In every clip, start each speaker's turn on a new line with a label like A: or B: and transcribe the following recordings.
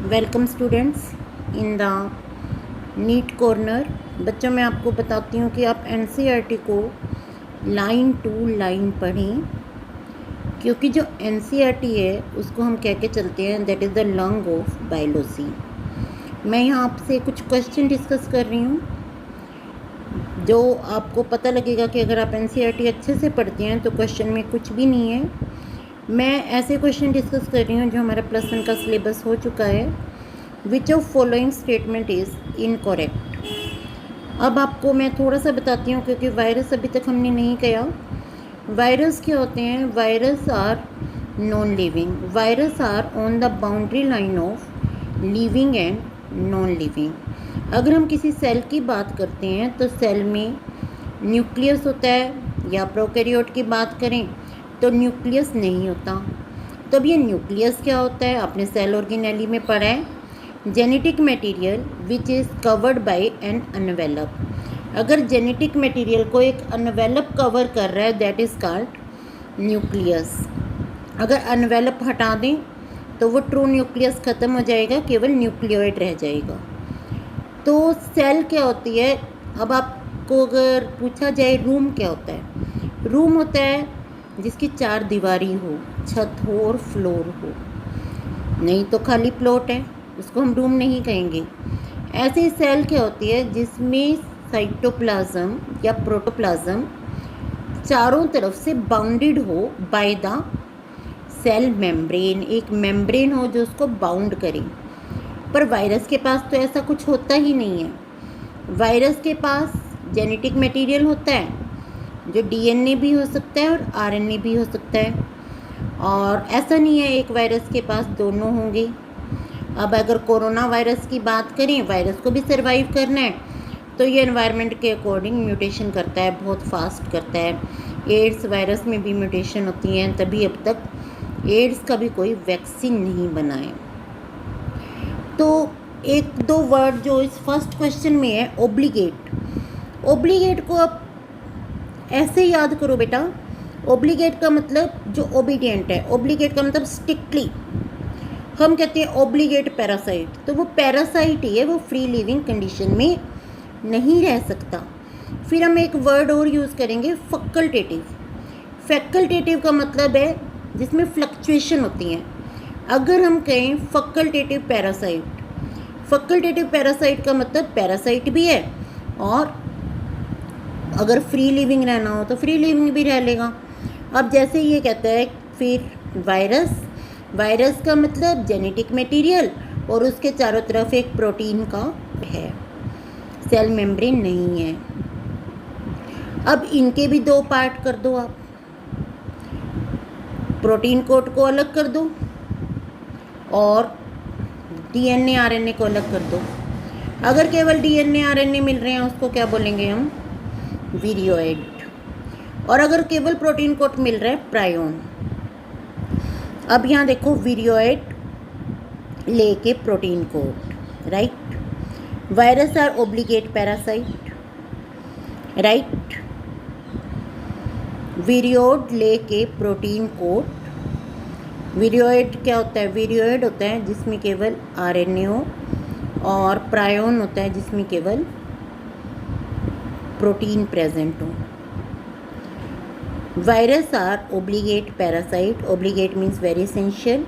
A: Welcome students in the NEET corner. बच्चों, मैं आपको बताती हूँ कि आप एनसीईआरटी को लाइन टू लाइन पढ़ें, क्योंकि जो एनसीईआरटी है उसको हम कह के चलते हैं that is the lung of biology. मैं यहाँ आपसे कुछ क्वेश्चन डिस्कस कर रही हूँ जो आपको पता लगेगा कि अगर आप एनसीईआरटी अच्छे से पढ़ते हैं तो क्वेश्चन में कुछ भी नहीं है। मैं ऐसे क्वेश्चन डिस्कस कर रही हूँ जो हमारा +1 का सिलेबस हो चुका है। Which of following statement is incorrect. अब आपको मैं थोड़ा सा बताती हूँ, क्योंकि वायरस अभी तक हमने नहीं किया। वायरस क्या होते हैं? Virus are non living. Virus are on the boundary line of living and non living. अगर हम किसी सेल की बात करते हैं तो सेल में न्यूक्लियस होता है, या प्रोकैरियोट की बात करें तो न्यूक्लियस नहीं होता। तो अब ये न्यूक्लियस क्या होता है? आपने सेल ऑर्गेनेली में पढ़ा है, genetic material which is covered by an envelope. अगर जेनेटिक मटेरियल को एक एनवेलप कवर कर रहा है दैट इज़ कॉल्ड न्यूक्लियस। अगर एनवेलप हटा दें तो वो ट्रू न्यूक्लियस ख़त्म हो जाएगा, केवल न्यूक्लियोइड रह जाएगा। तो सेल क्या होती है? अब आपको अगर पूछा जाए रूम क्या होता है? रूम होता है जिसकी 4 दीवारी हो, छत हो और फ्लोर हो। नहीं तो खाली प्लॉट है, उसको हम रूम नहीं कहेंगे। ऐसे ही सेल क्या होती है? जिसमें साइटोप्लाज्म या प्रोटोप्लाज्म चारों तरफ से बाउंडेड हो बाय द सेल मेम्ब्रेन। एक मेम्ब्रेन हो जो उसको बाउंड करे। पर वायरस के पास तो ऐसा कुछ होता ही नहीं है। वायरस के पास जेनेटिक मटेरियल होता है जो डीएनए भी हो सकता है और आरएनए भी हो सकता है, और ऐसा नहीं है एक वायरस के पास दोनों होंगे। अब अगर कोरोना वायरस की बात करें, वायरस को भी सर्वाइव करना है तो ये एनवायरनमेंट के अकॉर्डिंग म्यूटेशन करता है, बहुत फास्ट करता है। एड्स वायरस में भी म्यूटेशन होती हैं, तभी अब तक एड्स का भी कोई वैक्सीन नहीं बना है। तो एक दो वर्ड जो इस फर्स्ट क्वेश्चन में है, ओब्लिगेट। ओब्लिगेट को आप ऐसे याद करो बेटा। ओब्लिगेट का मतलब जो ओबीडियंट है, ओब्लिगेट का मतलब स्ट्रिक्टली। हम कहते हैं ओब्लिगेट पैरासाइट, तो वो पैरासाइट ही है, वो फ्री लिविंग कंडीशन में नहीं रह सकता। फिर हम एक वर्ड और यूज़ करेंगे, फैकल्टेटिव। फैकल्टेटिव का मतलब है जिसमें फ्लक्चुएशन होती हैं। अगर हम कहें फैकल्टेटिव पैरासाइट, फैकल्टेटिव पैरासाइट का मतलब पैरासाइट भी है और अगर फ्री लिविंग रहना हो तो फ्री लिविंग भी रह लेगा। अब जैसे ये कहता है फिर वायरस, वायरस का मतलब जेनेटिक मटेरियल और उसके चारों तरफ एक प्रोटीन का है, सेल मेम्ब्रेन नहीं है। अब इनके भी 2 पार्ट कर दो आप, प्रोटीन कोट को अलग कर दो और डीएनए आरएनए को अलग कर दो। अगर केवल डीएनए आरएनए मिल रहे हैं उसको क्या बोलेंगे हम? विरियोइड। और अगर केवल प्रोटीन कोट मिल रहा है, प्रायोन। अब यहाँ देखो, विरियोइड लेके protein coat, right. Virus are obligate parasite, right. Viroid लेके प्रोटीन कोट। विरियोइड क्या होता है? विरियोइड होता है जिसमें केवल आरएनए हो, और प्रायोन होता है जिसमें केवल प्रोटीन प्रेजेंट हो। Virus are obligate parasite. Obligate means very essential.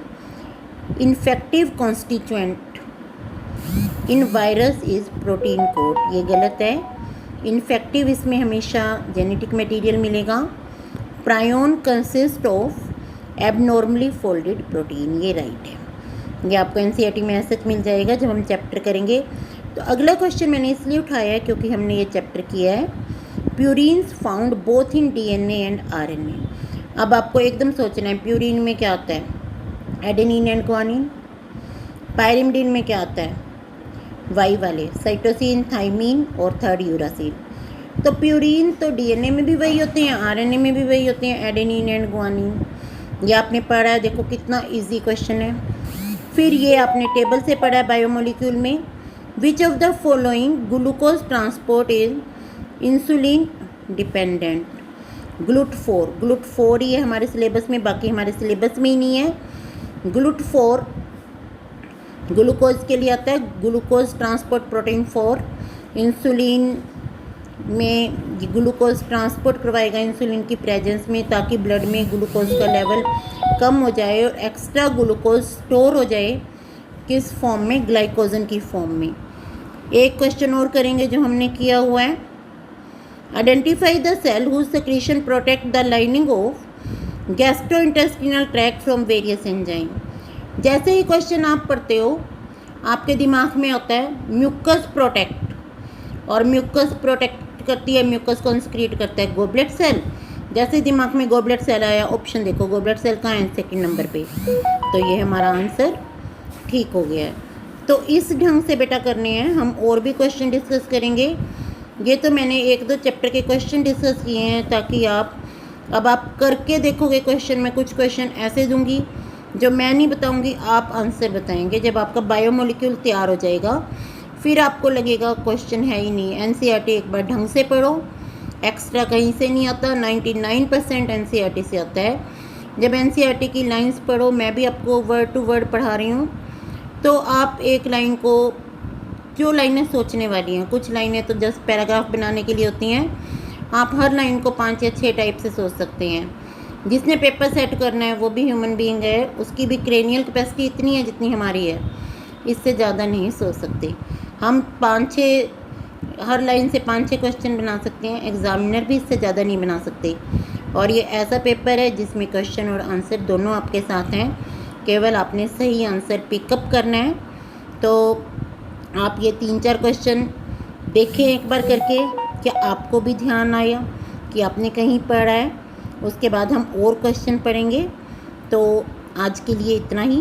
A: Infective constituent in virus is protein coat, ये गलत है। इन्फेक्टिव इसमें हमेशा जेनेटिक मटेरियल मिलेगा। Prion consist of abnormally folded protein, ये राइट है। ये आपको एनसीईआरटी में ऐसा मिल जाएगा जब हम चैप्टर करेंगे। तो अगला क्वेश्चन मैंने इसलिए उठाया है क्योंकि हमने ये चैप्टर किया है, purines found both in DNA and RNA. अब आपको एकदम सोचना है, प्यूरिन में क्या आता है? Adenine and guanine. पायरिमिडिन में क्या आता है? वाई वाले, साइटोसिन, थाइमिन और 3rd यूरासिल। तो प्यूरिन तो डीएनए में भी वही होते हैं, आरएनए में भी वही होते हैं, एडेनिन एंड ग्वानिन। ये आपने पढ़ा है, देखो कितना इजी क्वेश्चन है। फिर ये आपने टेबल से पढ़ा है बायोमोलिक्यूल में। Which of the following glucose transport is insulin dependent? ग्लूट4 ही है हमारे सिलेबस में, बाकी हमारे सिलेबस में ही नहीं है। ग्लूट4 ग्लूकोज के लिए आता है ग्लूकोज ट्रांसपोर्ट प्रोटीन 4। इंसुलिन में ग्लूकोज ट्रांसपोर्ट करवाएगा इंसुलिन की प्रेजेंस में, ताकि ब्लड में ग्लूकोज का लेवल कम हो जाए और एक्स्ट्रा ग्लूकोज स्टोर हो जाए किस फॉर्म में, ग्लाइकोजन की फॉर्म में। एक क्वेश्चन और करेंगे जो हमने किया हुआ है, identify the cell whose secretion protect the lining of gastrointestinal tract from various enzyme. जैसे ही क्वेश्चन आप पढ़ते हो आपके दिमाग में आता है म्यूकस प्रोटेक्ट, और म्यूकस प्रोटेक्ट करती है, म्यूकस को सिक्रीट करता है गोबलेट सेल। जैसे दिमाग में गोबलेट सेल आया, ऑप्शन देखो गोबलेट सेल कहाँ है, सेकंड नंबर पे, तो ये हमारा आंसर ठीक हो गया है। तो इस ढंग से बेटा करने हैं। हम और भी क्वेश्चन डिस्कस करेंगे। ये तो मैंने 1-2 चैप्टर के क्वेश्चन डिस्कस किए हैं, ताकि अब आप करके देखोगे क्वेश्चन। मैं कुछ क्वेश्चन ऐसे दूंगी जो मैं नहीं बताऊंगी, आप आंसर बताएंगे। जब आपका बायोमोलिक्यूल तैयार हो जाएगा फिर आपको लगेगा क्वेश्चन है ही नहीं। एनसीईआरटी एक बार ढंग से पढ़ो, एक्स्ट्रा कहीं से नहीं आता, 99% एनसीईआरटी से आता है। जब एनसीईआरटी की लाइंस पढ़ो, मैं भी आपको वर्ड टू वर्ड पढ़ा रही हूँ, तो आप एक लाइन को, जो लाइनें सोचने वाली हैं, कुछ लाइनें तो जस्ट पैराग्राफ बनाने के लिए होती हैं, आप हर लाइन को 5 या 6 टाइप से सोच सकते हैं। जिसने पेपर सेट करना है वो भी ह्यूमन बीइंग है, उसकी भी क्रेनियल कैपेसिटी इतनी है जितनी हमारी है, इससे ज़्यादा नहीं सोच सकते। हम 5-6 हर लाइन से 5-6 क्वेश्चन बना सकते हैं, एग्जामिनर भी इससे ज़्यादा नहीं बना सकते। और ये ऐसा पेपर है जिसमें क्वेश्चन और आंसर दोनों आपके साथ हैं, केवल आपने सही आंसर पिकअप करना है। तो आप ये 3-4 क्वेश्चन देखें एक बार करके, क्या आपको भी ध्यान आया कि आपने कहीं पढ़ा है। उसके बाद हम और क्वेश्चन पढ़ेंगे। तो आज के लिए इतना ही।